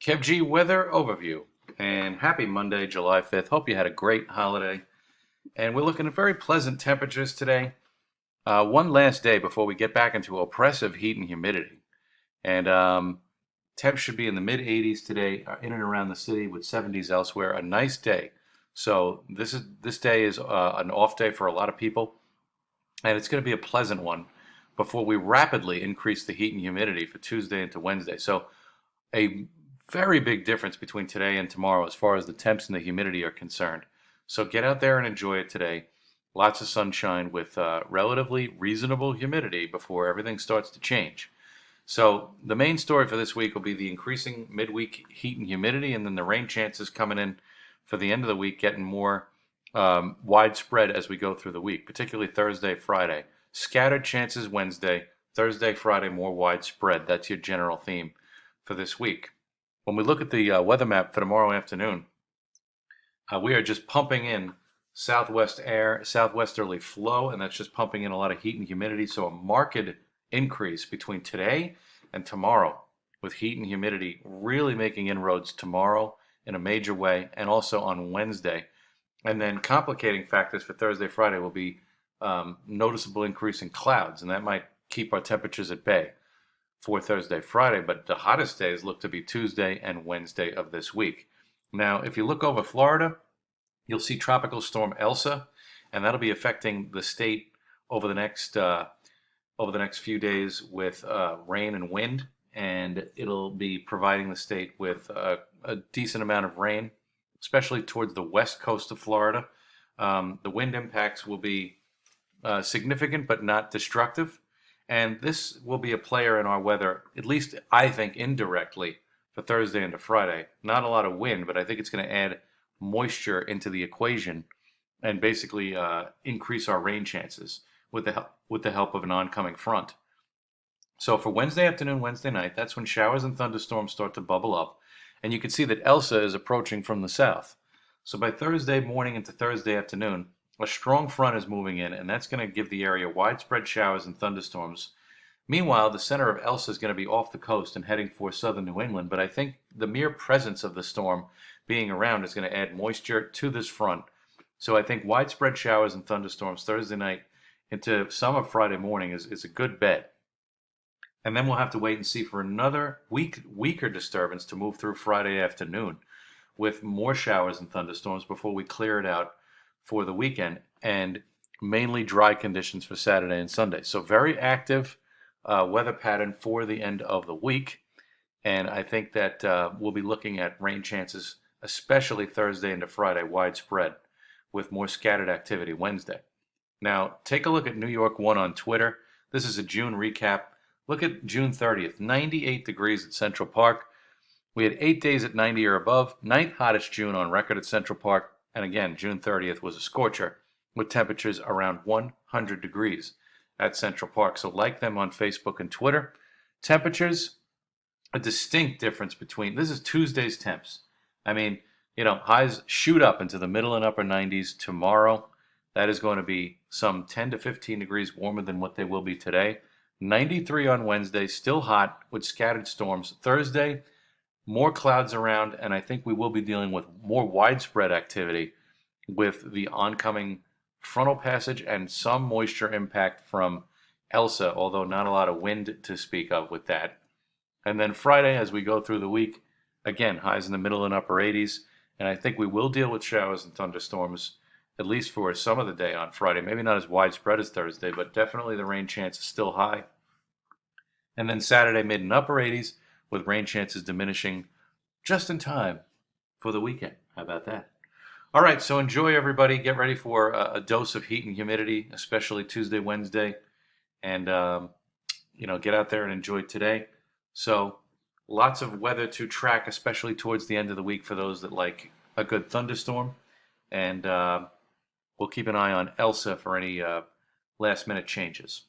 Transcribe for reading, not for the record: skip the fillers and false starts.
Kev G weather overview. And happy Monday, July 5th. Hope you had a great holiday. And we're looking at very pleasant temperatures today. One last day before we get back into oppressive heat and humidity. And temps should be in the mid 80s today, in and around the city, with 70s elsewhere. A nice day. So this day is an off day for a lot of people, and it's going to be a pleasant one before we rapidly increase the heat and humidity for Tuesday into Wednesday. So a very big difference between today and tomorrow as far as the temps and the humidity are concerned. So get out there and enjoy it today. Lots of sunshine with relatively reasonable humidity before everything starts to change. So the main story for this week will be the increasing midweek heat and humidity, and then the rain chances coming in for the end of the week, getting more widespread as we go through the week, particularly Thursday, Friday. Scattered chances Wednesday, Thursday, Friday, more widespread. That's your general theme for this week. When we look at the weather map for tomorrow afternoon, we are just pumping in southwest air, southwesterly flow, and that's just pumping in a lot of heat and humidity. So a marked increase between today and tomorrow, with heat and humidity really making inroads tomorrow in a major way, and also on Wednesday. And then complicating factors for Thursday, Friday will be noticeable increase in clouds, and that might keep our temperatures at bay for Thursday, Friday, but the hottest days look to be Tuesday and Wednesday of this week. Now, if you look over Florida, you'll see Tropical Storm Elsa, and that'll be affecting the state over the next few days with rain and wind, and it'll be providing the state with a decent amount of rain, especially towards the west coast of Florida. The wind impacts will be significant but not destructive. And this will be a player in our weather, at least I think indirectly, for Thursday into Friday. Not a lot of wind, but I think it's going to add moisture into the equation and basically increase our rain chances with the help of an oncoming front. So for Wednesday afternoon, Wednesday night, that's when showers and thunderstorms start to bubble up. And you can see that Elsa is approaching from the south. So by Thursday morning into Thursday afternoon, a strong front is moving in, and that's going to give the area widespread showers and thunderstorms. Meanwhile, the center of Elsa is going to be off the coast and heading for southern New England, but I think the mere presence of the storm being around is going to add moisture to this front. So I think widespread showers and thunderstorms Thursday night into some of Friday morning is a good bet. And then we'll have to wait and see for another weaker disturbance to move through Friday afternoon with more showers and thunderstorms before we clear it out for the weekend, and mainly dry conditions for Saturday and Sunday. So very active weather pattern for the end of the week. And I think that we'll be looking at rain chances, especially Thursday into Friday, widespread, with more scattered activity Wednesday. Now, take a look at New York 1 on Twitter. This is a June recap. Look at June 30th, 98 degrees at Central Park. We had 8 days at 90 or above, ninth hottest June on record at Central Park. And again, June 30th was a scorcher with temperatures around 100 degrees at Central Park. So like them on Facebook and Twitter. Temperatures, a distinct difference between, this is Tuesday's temps. I mean, highs shoot up into the middle and upper 90s tomorrow. That is going to be some 10 to 15 degrees warmer than what they will be today. 93 on Wednesday, still hot with scattered storms. Thursday, more clouds around, and I think we will be dealing with more widespread activity with the oncoming frontal passage and some moisture impact from Elsa, although not a lot of wind to speak of with that. And then Friday, as we go through the week, again, highs in the middle and upper 80s, and I think we will deal with showers and thunderstorms, at least for some of the day on Friday. Maybe not as widespread as Thursday, but definitely the rain chance is still high. And then Saturday, mid and upper 80s, with rain chances diminishing just in time for the weekend. How about that? All right, so enjoy, everybody. Get ready for a dose of heat and humidity, especially Tuesday, Wednesday, and get out there and enjoy today. So lots of weather to track, especially towards the end of the week for those that like a good thunderstorm. And we'll keep an eye on Elsa for any last-minute changes.